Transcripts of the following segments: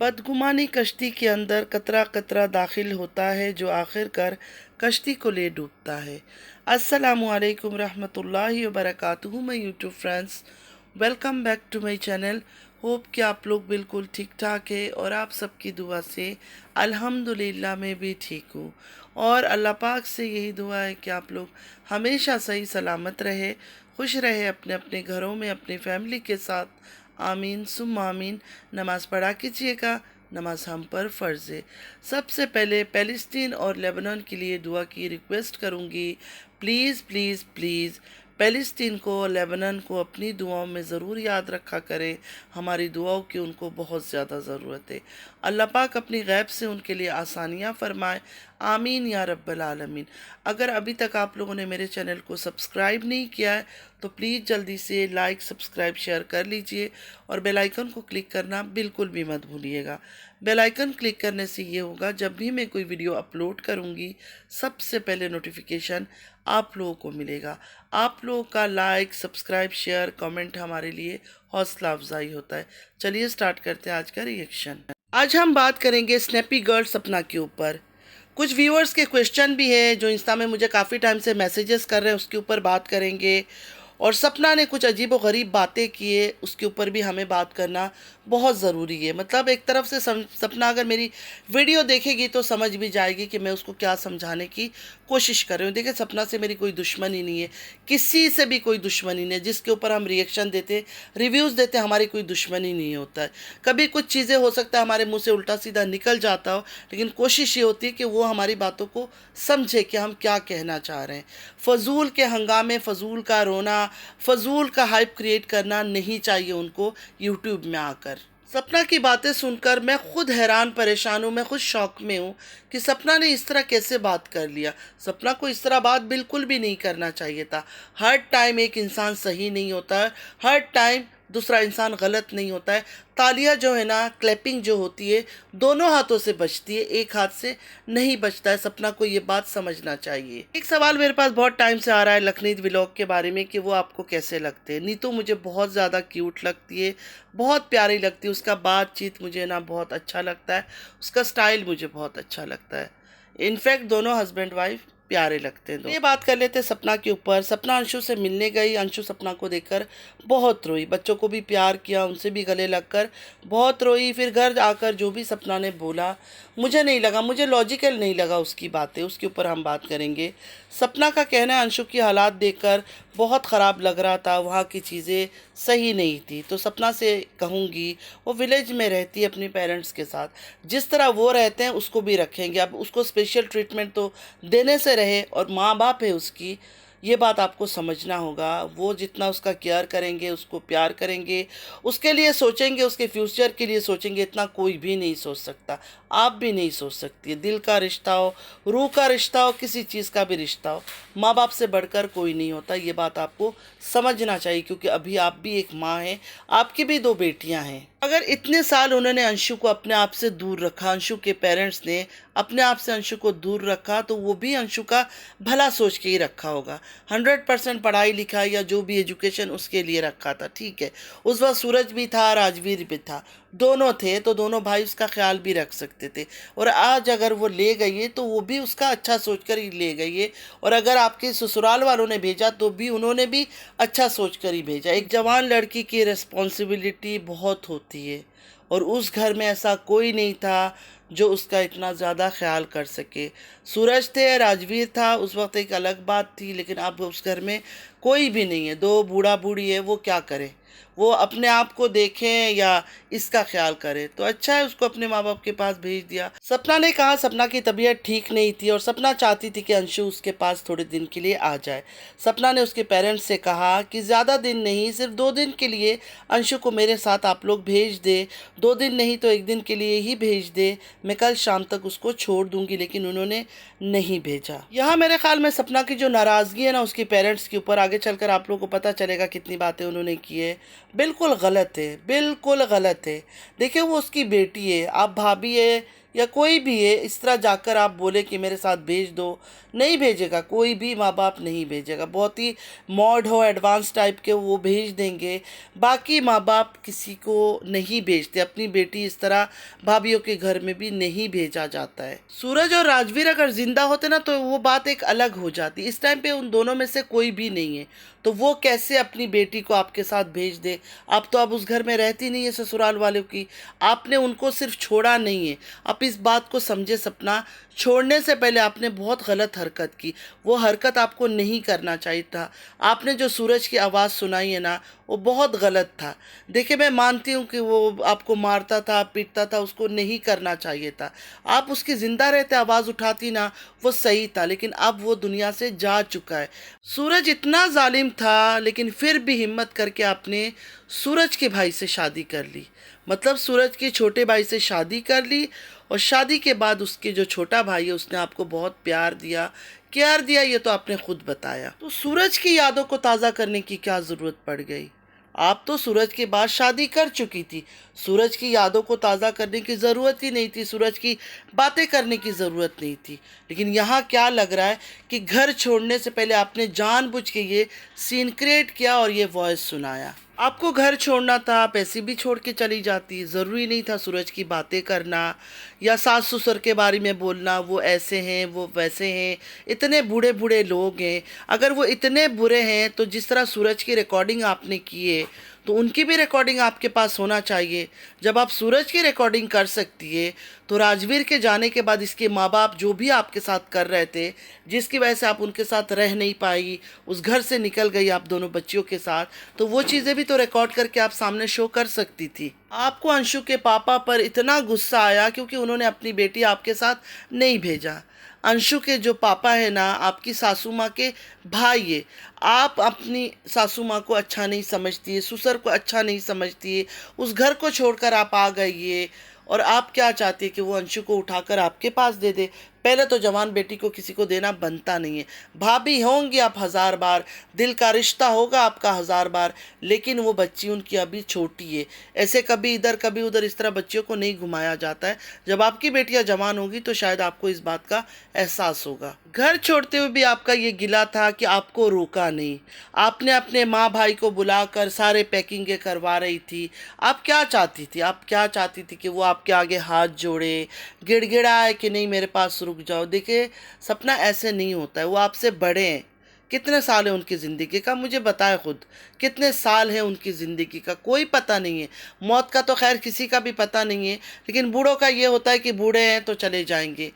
बदगुमानी कश्ती के अंदर कतरा कतरा दाखिल होता है जो आखिरकार कश्ती को ले डूबता है। अस्सलामु अलैकुम रहमतुल्लाहि व बरकातुहू। मैं YouTube friends, welcome back to my channel. Hope कि आप लोग बिल्कुल ठीक ठाक है और आप सबकी दुआ से अल्हम्दुलिल्लाह मैं भी ठीक हूँ। और अल्लाह पाक से यही दुआ है कि आप लोग हमेशा सही सलामत रहे, खुश रहे अपने अपने घरों में अपनी फैमिली के साथ। आमीन सुम आमीन। नमाज़ पढ़ा कीजिएगा, नमाज हम पर फ़र्ज़ है। सबसे पहले फ़लस्तीन और लेबनान के लिए दुआ की रिक्वेस्ट करूँगी। प्लीज़ प्लीज़ प्लीज़ फ़लस्तीन को और लेबनान को अपनी दुआओं में ज़रूर याद रखा करें। हमारी दुआओं की उनको बहुत ज़्यादा ज़रूरत है। अल्लाह पाक अपनी गैब से उनके लिए आसानियाँ फ़रमाए। आमीन या रब्बल आलमीन। अगर अभी तक आप लोगों ने मेरे चैनल को सब्सक्राइब नहीं किया है तो प्लीज़ जल्दी से लाइक सब्सक्राइब शेयर कर लीजिए और बेल आइकन को क्लिक करना बिल्कुल भी मत भूलिएगा। बेल आइकन क्लिक करने से ये होगा, जब भी मैं कोई वीडियो अपलोड करूँगी सबसे पहले नोटिफिकेशन आप लोगों को मिलेगा। आप लोगों का लाइक सब्सक्राइब शेयर कमेंट हमारे लिए हौसला अफजाई होता है। चलिए स्टार्ट करते हैं आज का रिएक्शन। आज हम बात करेंगे स्नैपी गर्ल सपना के ऊपर। कुछ व्यूअर्स के क्वेश्चन भी है जो इंस्टा में मुझे काफ़ी टाइम से मैसेजेस कर रहे हैं, उसके ऊपर बात करेंगे। और सपना ने कुछ अजीब व गरीब बातें की है, उसके ऊपर भी हमें बात करना बहुत ज़रूरी है। मतलब एक तरफ से सपना अगर मेरी वीडियो देखेगी तो समझ भी जाएगी कि मैं उसको क्या समझाने की कोशिश कर रही हूँ। देखिए, सपना से मेरी कोई दुश्मनी नहीं है, किसी से भी कोई दुश्मनी नहीं है। जिसके ऊपर हम रिएक्शन देते रिव्यूज़ देते हमारी कोई दुश्मनी नहीं होता है। कभी कुछ चीज़ें हो सकता है हमारे मुंह से उल्टा सीधा निकल जाता हो, लेकिन कोशिश ये होती है कि वो हमारी बातों को समझे कि हम क्या कहना चाह रहे हैं। फजूल के हंगामे, फजूल का रोना, फजूल का हाइप क्रिएट करना नहीं चाहिए उनको यूट्यूब में आकर। सपना की बातें सुनकर मैं खुद हैरान परेशान हूँ, मैं खुद शौक में हूँ कि सपना ने इस तरह कैसे बात कर लिया। सपना को इस तरह बात बिल्कुल भी नहीं करना चाहिए था। हर टाइम एक इंसान सही नहीं होता है, हर टाइम दूसरा इंसान गलत नहीं होता है। तालियां जो है ना, क्लैपिंग जो होती है दोनों हाथों से बजती है, एक हाथ से नहीं बजता है। सपना को ये बात समझना चाहिए। एक सवाल मेरे पास बहुत टाइम से आ रहा है लखनीत व्लॉग के बारे में कि वो आपको कैसे लगते हैं। नीतू मुझे बहुत ज़्यादा क्यूट लगती है, बहुत प्यारी लगती है। उसका बातचीत मुझे ना बहुत अच्छा लगता है, उसका स्टाइल मुझे बहुत अच्छा लगता है। इनफैक्ट दोनों हस्बैंड वाइफ प्यारे लगते हैं। ये बात कर लेते हैं सपना के ऊपर। सपना अंशु से मिलने गई, अंशु सपना को देखकर बहुत रोई, बच्चों को भी प्यार किया, उनसे भी गले लगकर बहुत रोई। फिर घर आकर जो भी सपना ने बोला मुझे नहीं लगा, मुझे लॉजिकल नहीं लगा उसकी बातें, उसके ऊपर हम बात करेंगे। सपना का कहना है अंशु की हालात देखकर बहुत ख़राब लग रहा था, वहाँ की चीज़ें सही नहीं थी। तो सपना से कहूँगी, वो विलेज में रहती है अपने पेरेंट्स के साथ, जिस तरह वो रहते हैं उसको भी रखेंगे। अब उसको स्पेशल ट्रीटमेंट तो देने से रहे, और माँ बाप है उसकी, ये बात आपको समझना होगा। वो जितना उसका केयर करेंगे, उसको प्यार करेंगे, उसके लिए सोचेंगे, उसके फ्यूचर के लिए सोचेंगे, इतना कोई भी नहीं सोच सकता, आप भी नहीं सोच सकती। दिल का रिश्ता हो, रूह का रिश्ता हो, किसी चीज़ का भी रिश्ता हो, माँ बाप से बढ़कर कोई नहीं होता। ये बात आपको समझना चाहिए, क्योंकि अभी आप भी एक माँ हैं, आपकी भी दो बेटियाँ हैं। अगर इतने साल उन्होंने अंशु को अपने आप से दूर रखा, अंशु के पेरेंट्स ने अपने आप से अंशु को दूर रखा, तो वो भी अंशु का भला सोच के ही रखा होगा। 100% पढ़ाई लिखाई या जो भी एजुकेशन उसके लिए रखा था, ठीक है। उस वक्त सूरज भी था, राजवीर भी था, दोनों थे, तो दोनों भाई उसका ख्याल भी रख सकते थे। और आज अगर वो ले गई है तो वो भी उसका अच्छा सोचकर ही ले गई है। और अगर आपके ससुराल वालों ने भेजा तो भी उन्होंने भी अच्छा सोचकर ही भेजा। एक जवान लड़की की रिस्पॉन्सिबिलिटी बहुत होती है, और उस घर में ऐसा कोई नहीं था जो उसका इतना ज़्यादा ख्याल कर सके। सूरज थे, राजवीर था, उस वक्त एक अलग बात थी, लेकिन अब उस घर में कोई भी नहीं है। दो बूढ़ा बूढ़ी है, वो क्या करें, वो अपने आप को देखें या इसका ख्याल करें। तो अच्छा है उसको अपने माँ बाप के पास भेज दिया। सपना ने कहा सपना की तबीयत ठीक नहीं थी और सपना चाहती थी कि अंशु उसके पास थोड़े दिन के लिए आ जाए। सपना ने उसके पेरेंट्स से कहा कि ज़्यादा दिन नहीं, सिर्फ 2 दिन के लिए अंशु को मेरे साथ आप लोग भेज दे। 2 दिन नहीं तो 1 दिन के लिए ही भेज दे, मैं कल शाम तक उसको छोड़ दूंगी। लेकिन उन्होंने नहीं भेजा। यहाँ मेरे ख्याल में सपना की जो नाराज़गी है ना उसके पेरेंट्स के ऊपर, आगे चलकर आप लोगों को पता चलेगा कितनी बातें उन्होंने की है, बिल्कुल गलत है, बिल्कुल गलत है। देखिए, वो उसकी बेटी है, आप भाभी है या कोई भी है, इस तरह जाकर आप बोले कि मेरे साथ भेज दो, नहीं भेजेगा, कोई भी माँ बाप नहीं भेजेगा। बहुत ही मॉड हो, एडवांस टाइप के वो भेज देंगे, बाकी माँ बाप किसी को नहीं भेजते। अपनी बेटी इस तरह भाभीियों के घर में भी नहीं भेजा जाता है। सूरज और राजवीर अगर जिंदा होते ना तो वो बात एक अलग हो जाती। इस टाइम पे उन दोनों में से कोई भी नहीं है, तो वो कैसे अपनी बेटी को आपके साथ भेज दे। आप तो अब उस घर में रहती नहीं है ससुराल वालों की, आपने उनको सिर्फ छोड़ा नहीं है। आप इस बात को समझे सपना, छोड़ने से पहले आपने बहुत गलत हरकत की। वो हरकत आपको नहीं करना चाहिए था। आपने जो सूरज की आवाज़ सुनाई है ना, वो बहुत गलत था। देखिए, मैं मानती हूँ कि वो आपको मारता था, पीटता था, उसको नहीं करना चाहिए था। आप उसकी ज़िंदा रहते आवाज़ उठाती ना, वो सही था, लेकिन अब वो दुनिया से जा चुका है। सूरज इतना जालिम था, लेकिन फिर भी हिम्मत करके आपने सूरज के भाई से शादी कर ली। मतलब सूरज के छोटे भाई से शादी कर ली, और शादी के बाद उसके जो छोटा भाई है उसने आपको बहुत प्यार दिया, केयर दिया, ये तो आपने खुद बताया। तो सूरज की यादों को ताज़ा करने की क्या ज़रूरत पड़ गई? आप तो सूरज के बाद शादी कर चुकी थी, सूरज की यादों को ताज़ा करने की ज़रूरत ही नहीं थी, सूरज की बातें करने की ज़रूरत नहीं थी। लेकिन यहाँ क्या लग रहा है कि घर छोड़ने से पहले आपने जानबूझ के ये सीन क्रिएट किया और ये वॉइस सुनाया। आपको घर छोड़ना था, आप ऐसे भी छोड़ के चली जाती, ज़रूरी नहीं था सूरज की बातें करना या सास ससुर के बारे में बोलना, वो ऐसे हैं, वो वैसे हैं, इतने बूढ़े बूढ़े लोग हैं। अगर वो इतने बुरे हैं तो जिस तरह सूरज की रिकॉर्डिंग आपने की है, तो उनकी भी रिकॉर्डिंग आपके पास होना चाहिए। जब आप सूरज की रिकॉर्डिंग कर सकती है, तो राजवीर के जाने के बाद इसके माँ बाप जो भी आपके साथ कर रहे थे, जिसकी वजह से आप उनके साथ रह नहीं पाई, उस घर से निकल गई आप दोनों बच्चियों के साथ, तो वो चीज़ें भी तो रिकॉर्ड करके आप सामने शो कर सकती थी। आपको अंशु के पापा पर इतना गुस्सा आया क्योंकि उन्होंने अपनी बेटी आपके साथ नहीं भेजा। अंशु के जो पापा है ना, आपकी सासू माँ के भाई है। आप अपनी सासू माँ को अच्छा नहीं समझती है, ससुर को अच्छा नहीं समझती है, उस घर को छोड़कर आप आ गई है, और आप क्या चाहती है कि वो अंशु को उठाकर आपके पास दे दे। पहले तो जवान बेटी को किसी को देना बनता नहीं है। भाभी होंगी आप 1000 बार, दिल का रिश्ता होगा आपका 1000 बार, लेकिन वो बच्ची उनकी अभी छोटी है। ऐसे कभी इधर कभी उधर इस तरह बच्चियों को नहीं घुमाया जाता है। जब आपकी बेटियां जवान होंगी तो शायद आपको इस बात का एहसास होगा। घर छोड़ते हुए भी आपका ये गिला था कि आपको रोका नहीं। आपने अपने माँ भाई को बुलाकर सारे पैकिंगें करवा रही थी। आप क्या चाहती थी? आप क्या चाहती थी कि वो आपके आगे हाथ जोड़े, गिड़गिड़ाए कि नहीं मेरे पास रुक जाओ। देखिए सपना, ऐसे नहीं होता है। वो आपसे बड़े हैं। कितने साल है उनकी ज़िंदगी का, मुझे बताए खुद, कितने साल है उनकी ज़िंदगी का, कोई पता नहीं है। मौत का तो खैर किसी का भी पता नहीं है, लेकिन बूढ़ों का ये होता है कि बूढ़े हैं तो चले जाएंगे,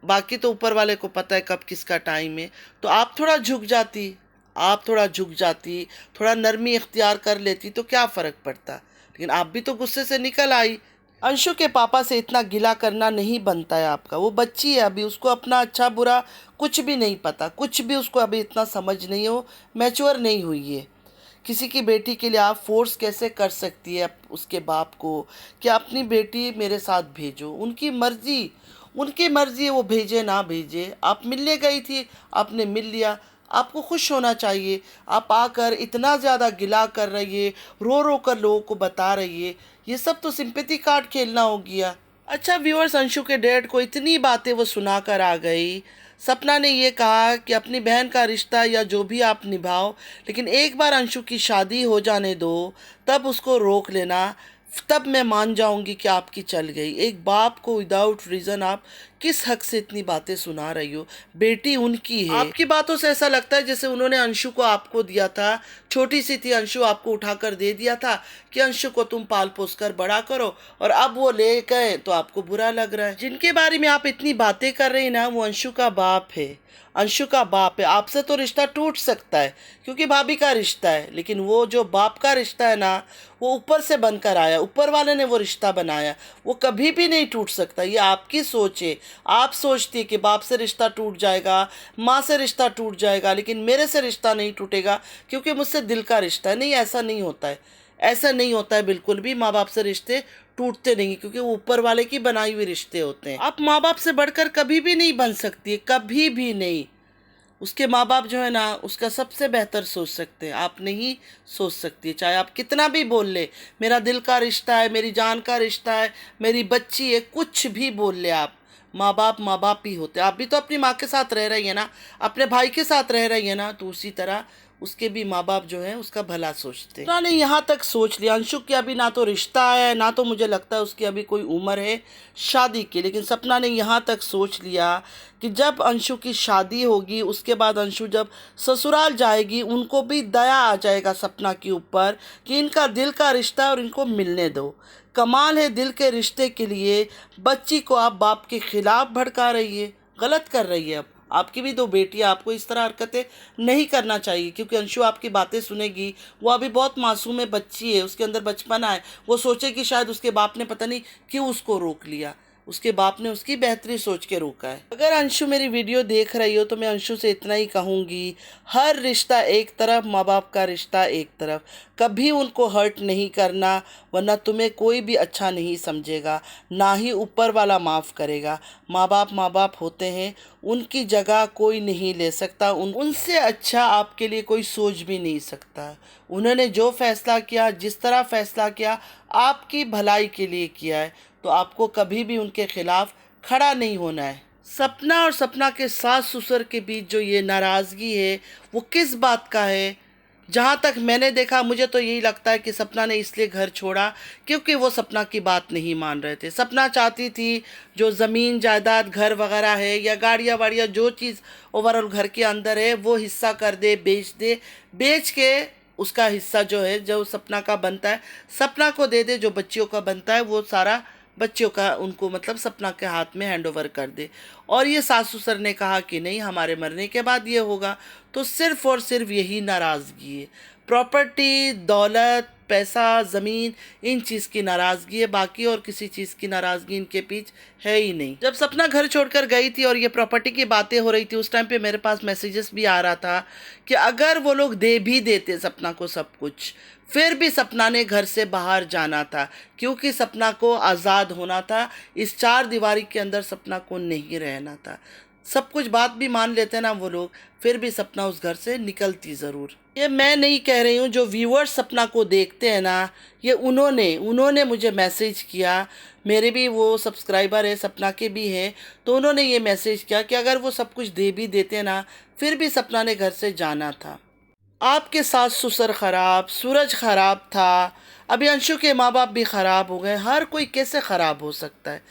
बाकी तो ऊपर वाले को पता है कब किसका टाइम है। तो आप थोड़ा झुक जाती, आप थोड़ा झुक जाती, थोड़ा नरमी इख्तियार कर लेती तो क्या फ़र्क पड़ता। लेकिन आप भी तो गुस्से से निकल आई। अंशु के पापा से इतना गिला करना नहीं बनता है आपका। वो बच्ची है अभी, उसको अपना अच्छा बुरा कुछ भी नहीं पता, कुछ भी उसको अभी इतना समझ नहीं है, वो मैच्योर नहीं हुई है। किसी की बेटी के लिए आप फोर्स कैसे कर सकती है उसके बाप को कि अपनी बेटी मेरे साथ भेजो? उनकी मर्जी, उनकी मर्जी है, वो भेजे ना भेजे। आप मिलने गई थी, आपने मिल लिया, आपको खुश होना चाहिए। आप आकर इतना ज़्यादा गिला कर रही है, रो रो कर लोगों को बता रही है, ये सब तो सिंपैथी कार्ड खेलना हो गया। अच्छा व्यूअर्स, अंशु के डैड को इतनी बातें वो सुना कर आ गई। सपना ने ये कहा कि अपनी बहन का रिश्ता या जो भी आप निभाओ, लेकिन एक बार अंशु की शादी हो जाने दो, तब उसको रोक लेना, तब मैं मान जाऊंगी कि आपकी चल गई। एक बाप को विदाउट रीज़न आप किस हक से इतनी बातें सुना रही हो? बेटी उनकी है। आपकी बातों से ऐसा लगता है जैसे उन्होंने अंशु को आपको दिया था, छोटी सी थी अंशु, आपको उठाकर दे दिया था कि अंशु को तुम पाल पोस कर बड़ा करो, और अब वो ले गए तो आपको बुरा लग रहा है। जिनके बारे में आप इतनी बातें कर रही ना, वो अंशु का बाप है, अंशु का बाप है। आपसे तो रिश्ता टूट सकता है क्योंकि भाभी का रिश्ता है, लेकिन वो जो बाप का रिश्ता है ना, वो ऊपर से बनकर आया, ऊपर वाले ने वो रिश्ता बनाया, वो कभी भी नहीं टूट सकता। ये आपकी सोच है। आप सोचती है कि बाप से रिश्ता टूट जाएगा, माँ से रिश्ता टूट जाएगा, लेकिन मेरे से रिश्ता नहीं टूटेगा क्योंकि मुझसे दिल का रिश्ता है। नहीं, ऐसा नहीं होता है, ऐसा नहीं होता है बिल्कुल भी। माँ बाप से रिश्ते टूटते नहीं, क्योंकि वो ऊपर वाले की बनाई हुई रिश्ते होते हैं। आप माँ बाप से बढ़कर कभी भी नहीं बन सकती है, कभी भी नहीं। उसके माँ बाप जो है ना उसका सबसे बेहतर सोच सकते हैं, आप नहीं सोच सकती है। चाहे आप कितना भी बोल ले, मेरा दिल का रिश्ता है, मेरी जान का रिश्ता है, मेरी बच्ची है, कुछ भी बोल ले आप, माँ बाप ही होते हैं। आप भी तो अपनी माँ के साथ रह रही है ना, अपने भाई के साथ रह रही है ना, तो उसी तरह उसके भी माँ बाप जो है उसका भला सोचते हैं। उन्होंने यहाँ तक सोच लिया। अंशु की अभी ना तो रिश्ता है, ना तो मुझे लगता है उसकी अभी कोई उम्र है शादी की, लेकिन सपना ने यहाँ तक सोच लिया कि जब अंशु की शादी होगी, उसके बाद अंशु जब ससुराल जाएगी, उनको भी दया आ जाएगा सपना के ऊपर कि इनका दिल का रिश्ता है और इनको मिलने दो। कमाल है, दिल के रिश्ते के लिए बच्ची को आप बाप के खिलाफ भड़का रही है, गलत कर रही है। अब आपकी भी दो बेटियां, आपको इस तरह हरकतें नहीं करना चाहिए, क्योंकि अंशु आपकी बातें सुनेगी। वो अभी बहुत मासूम है, बच्ची है, उसके अंदर बचपना है। वो सोचे कि शायद उसके बाप ने पता नहीं क्यों उसको रोक लिया, उसके बाप ने उसकी बेहतरी सोच के रोका है। अगर अंशु मेरी वीडियो देख रही हो तो मैं अंशु से इतना ही कहूँगी, हर रिश्ता एक तरफ, माँ बाप का रिश्ता एक तरफ, कभी उनको हर्ट नहीं करना, वरना तुम्हें कोई भी अच्छा नहीं समझेगा, ना ही ऊपर वाला माफ़ करेगा। माँ बाप होते हैं, उनकी जगह कोई नहीं ले सकता, उनसे अच्छा आपके लिए कोई सोच भी नहीं सकता। उन्होंने जो फैसला किया, जिस तरह फैसला किया, आपकी भलाई के लिए किया है, तो आपको कभी भी उनके खिलाफ खड़ा नहीं होना है। सपना और सपना के सास ससुर के बीच जो ये नाराज़गी है, वो किस बात का है? जहाँ तक मैंने देखा, मुझे तो यही लगता है कि सपना ने इसलिए घर छोड़ा क्योंकि वो सपना की बात नहीं मान रहे थे। सपना चाहती थी जो ज़मीन जायदाद घर वगैरह है या गाड़ियाँ वाड़ियाँ, जो चीज़ ओवरऑल घर के अंदर है, वो हिस्सा कर दे, बेच के उसका हिस्सा जो है, जो सपना का बनता है, सपना को दे दे। जो बच्चियों का बनता है वो सारा बच्चियों का, उनको मतलब सपना के हाथ में हैंड ओवर कर दे। और ये सास ससुर ने कहा कि नहीं, हमारे मरने के बाद ये होगा। तो सिर्फ़ और सिर्फ यही नाराज़गी है, प्रॉपर्टी, दौलत, पैसा, ज़मीन, इन चीज़ की नाराज़गी है। बाकी और किसी चीज़ की नाराज़गी इनके पीछे है ही नहीं। जब सपना घर छोड़कर गई थी और ये प्रॉपर्टी की बातें हो रही थी, उस टाइम पे मेरे पास मैसेजेस भी आ रहा था कि अगर वो लोग दे भी देते सपना को सब कुछ, फिर भी सपना ने घर से बाहर जाना था, क्योंकि सपना को आज़ाद होना था। इस चार दीवारी के अंदर सपना को नहीं रहना था। सब कुछ बात भी मान लेते ना वो लोग, फिर भी सपना उस घर से निकलती ज़रूर। ये मैं नहीं कह रही हूँ, जो व्यूअर्स सपना को देखते हैं ना, ये उन्होंने मुझे मैसेज किया। मेरे भी वो सब्सक्राइबर है, सपना के भी हैं, तो उन्होंने ये मैसेज किया कि अगर वो सब कुछ दे भी देते ना, फिर भी सपना ने घर से जाना था। आपके सास ससुर ख़राब, सूरज ख़राब था, अभी अंशु के माँ बाप भी ख़राब हो गए। हर कोई कैसे ख़राब हो सकता है?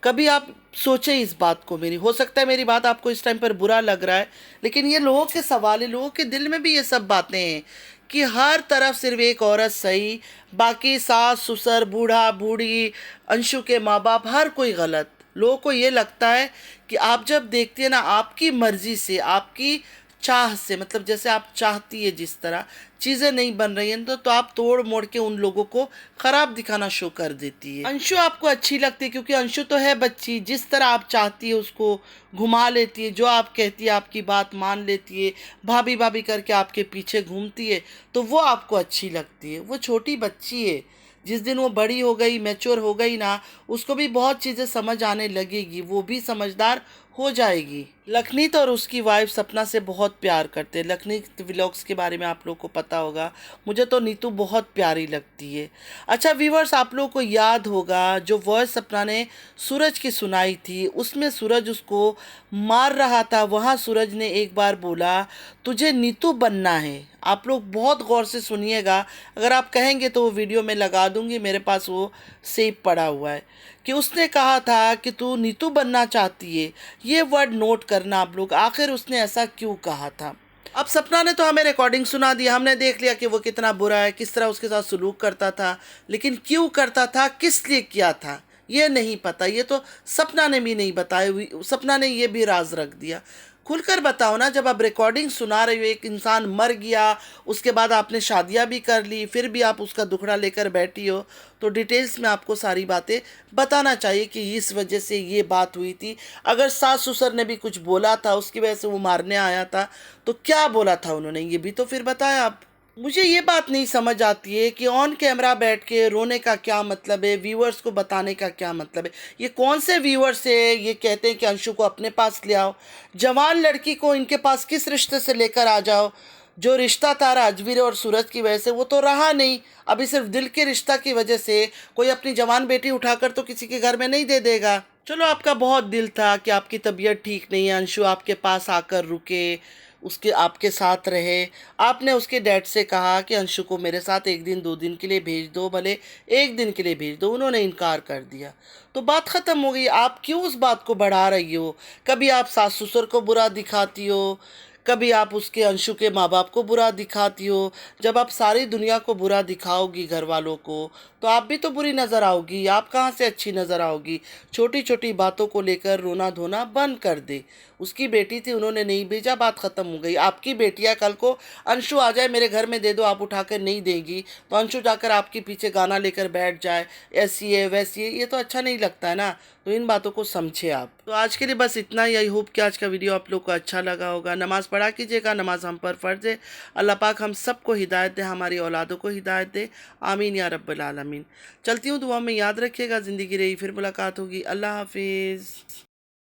कभी आप सोचें इस बात को। मेरी, हो सकता है मेरी बात आपको इस टाइम पर बुरा लग रहा है, लेकिन ये लोगों के सवाल है, लोगों के दिल में भी ये सब बातें हैं कि हर तरफ सिर्फ एक औरत सही, बाकी सास ससुर, बूढ़ा बूढ़ी, अंशु के माँ बाप, हर कोई गलत। लोगों को ये लगता है कि आप जब देखती है ना, आपकी मर्ज़ी से, आपकी चाह से, मतलब जैसे आप चाहती है जिस तरह चीज़ें नहीं बन रही हैं, तो आप तोड़ मोड़ के उन लोगों को ख़राब दिखाना शुरू कर देती है। अंशु आपको अच्छी लगती है क्योंकि अंशु तो है बच्ची, जिस तरह आप चाहती है उसको घुमा लेती है, जो आप कहती है आपकी बात मान लेती है, भाभी भाभी करके आपके पीछे घूमती है, तो वो आपको अच्छी लगती है। वो छोटी बच्ची है, जिस दिन वो बड़ी हो गई, मैच्योर हो गई ना, उसको भी बहुत चीज़ें समझ आने लगेगी, वो भी समझदार हो जाएगी। लखनीत और उसकी वाइफ सपना से बहुत प्यार करते हैं। लखनीत व्लॉग्स के बारे में आप लोग को पता होगा। मुझे तो नीतू बहुत प्यारी लगती है। अच्छा व्यूवर्स, आप लोगों को याद होगा जो वॉइस सपना ने सूरज की सुनाई थी, उसमें सूरज उसको मार रहा था, वहाँ सूरज ने एक बार बोला तुझे नीतू बनना है। आप लोग बहुत गौर से सुनिएगा, अगर आप कहेंगे तो वो वीडियो में लगा दूंगी, मेरे पास वो सेव पड़ा हुआ है, कि उसने कहा था कि तू नीतू बनना चाहती है। ये वर्ड नोट करना आप लोग, आखिर उसने ऐसा क्यों कहा था। अब सपना ने तो हमें रिकॉर्डिंग सुना दी, हमने देख लिया कि वो कितना बुरा है, किस तरह उसके साथ सलूक करता था, लेकिन क्यों करता था, किस लिए किया था, ये नहीं पता। ये तो सपना ने भी नहीं बताया, सपना ने ये भी राज रख दिया। खुलकर बताओ ना, जब आप रिकॉर्डिंग सुना रहे हो, एक इंसान मर गया, उसके बाद आपने शादियां भी कर ली, फिर भी आप उसका दुखड़ा लेकर बैठी हो, तो डिटेल्स में आपको सारी बातें बताना चाहिए कि इस वजह से ये बात हुई थी। अगर सास ससुर ने भी कुछ बोला था, उसकी वजह से वो मारने आया था, तो क्या बोला था उन्होंने, ये भी तो फिर बताया आप। मुझे ये बात नहीं समझ आती है कि ऑन कैमरा बैठ के रोने का क्या मतलब है, व्यूअर्स को बताने का क्या मतलब है। ये कौन से व्यूअर्स है ये कहते हैं कि अंशु को अपने पास ले आओ। जवान लड़की को इनके पास किस रिश्ते से लेकर आ जाओ। जो रिश्ता था राजवीर और सूरज की वजह से वो तो रहा नहीं। अभी सिर्फ दिल के रिश्ता की वजह से कोई अपनी जवान बेटी उठाकर तो किसी के घर में नहीं दे देगा। चलो, आपका बहुत दिल था कि आपकी तबीयत ठीक नहीं है, अंशु आपके पास आकर रुके, उसके आपके साथ रहे। आपने उसके डैड से कहा कि अंशु को मेरे साथ एक दिन 2 दिन के लिए भेज दो, भले एक दिन के लिए भेज दो। उन्होंने इनकार कर दिया तो बात ख़त्म हो गई। आप क्यों उस बात को बढ़ा रही हो? कभी आप सास ससुर को बुरा दिखाती हो, कभी आप उसके अंशु के माँ बाप को बुरा दिखाती हो। जब आप सारी दुनिया को बुरा दिखाओगी, घर वालों को, तो आप भी तो बुरी नज़र आओगी। आप कहाँ से अच्छी नज़र आओगी? छोटी छोटी बातों को लेकर रोना धोना बंद कर दे। उसकी बेटी थी, उन्होंने नहीं भेजा, बात ख़त्म हो गई। आपकी बेटियाँ कल को अंशु आ जाए मेरे घर में दे दो, आप उठाकर नहीं देंगी तो अंशु जाकर आपके पीछे गाना लेकर बैठ जाए, ऐसी है वैसी है, ये तो अच्छा नहीं लगता है ना। तो इन बातों को समझे आप। तो आज के लिए बस इतना ही। आई होप कि आज का वीडियो आप लोग को अच्छा लगा होगा। नमाज़ पढ़ा कीजिएगा, नमाज हम पर फ़र्ज़ है। अल्लाह पाक हम सबको हिदायत दे, हमारी औलादों को हिदायत दे। आमीन या रब्बल आलमीन। चलती हूँ, दुआ में याद रखिएगा। ज़िंदगी रही फिर मुलाकात होगी। अल्लाह हाफिज़।